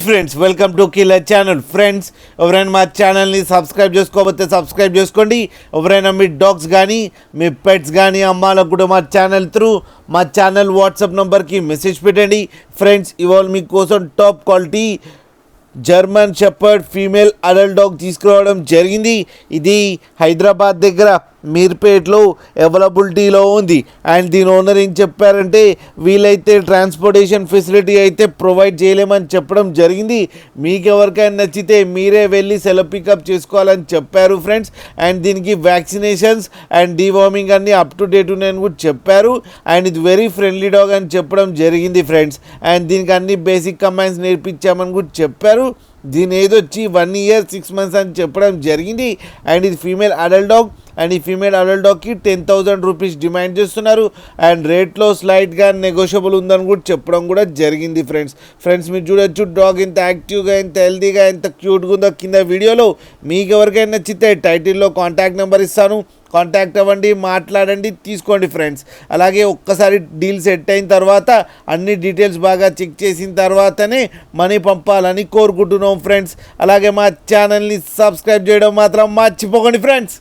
Friends welcome to killer channel. Friends ఎవరైనా మా ఛానల్ని సబ్స్క్రైబ్ చేసుకోకపోతే సబ్స్క్రైబ్ చేసుకోండి. ఎవరైనా మీ డాగ్స్ కానీ మీ పెట్స్ కానీ అమ్మాలకు కూడా మా ఛానల్ వాట్సాప్ నెంబర్కి మెసేజ్ పెట్టండి. ఫ్రెండ్స్ ఇవాళ మీకోసం top quality German shepherd female adult dog తీసుకురావడం జరిగింది. ఇది హైదరాబాద్ దగ్గర మీర్పేట్లో అవైలబిలిటీలో ఉంది. అండ్ దీని ఓనర్ ఏం చెప్పారంటే వీలైతే ట్రాన్స్పోర్టేషన్ ఫెసిలిటీ అయితే ప్రొవైడ్ చేయలేమని చెప్పడం జరిగింది. మీకు ఎవరికైనా నచ్చితే మీరే వెళ్ళి సెల్ఫ్ పికప్ చేసుకోవాలని చెప్పారు ఫ్రెండ్స్. అండ్ దీనికి వ్యాక్సినేషన్స్ అండ్ డీవార్మింగ్ అన్నీ అప్ టు డేట్ ఉన్నాయని కూడా చెప్పారు. అండ్ ఇది వెరీ ఫ్రెండ్లీ డాగ్ అని చెప్పడం జరిగింది ఫ్రెండ్స్. అండ్ దీనికి అన్ని బేసిక్ కమాండ్స్ నేర్పించామని కూడా చెప్పారు. దీని ఏజ్ వచ్చి 1 year 6 months అని చెప్పడం జరిగింది. అండ్ ఇది ఫీమేల్ అడల్ట్ డాగ్. అండ్ ఈ ఫీమేల్ అడల్ట్ డాగ్కి 10,000 రూపీస్ డిమాండ్ చేస్తున్నారు. అండ్ రేట్లో స్లైట్గా నెగోషియబుల్ ఉందని కూడా చెప్పడం కూడా జరిగింది ఫ్రెండ్స్ మీరు చూడొచ్చు డాగ్ ఎంత యాక్టివ్గా, ఎంత హెల్తీగా, ఎంత క్యూట్గా ఉందో కింద వీడియోలో. మీకు ఎవరికైనా నచ్చితే టైటిల్లో కాంటాక్ట్ నెంబర్ ఇస్తాను, కాంటాక్ట్ అవ్వండి, మాట్లాడండి, తీసుకోండి ఫ్రెండ్స్. అలాగే ఒక్కసారి డీల్ సెట్ అయిన తర్వాత అన్ని డీటెయిల్స్ బాగా చెక్ చేసిన తర్వాతనే మనీ పంపాలని కోరుకుంటున్నాం ఫ్రెండ్స్. అలాగే మా ఛానల్ని సబ్స్క్రైబ్ చేయడం మాత్రం మర్చిపోకండి ఫ్రెండ్స్.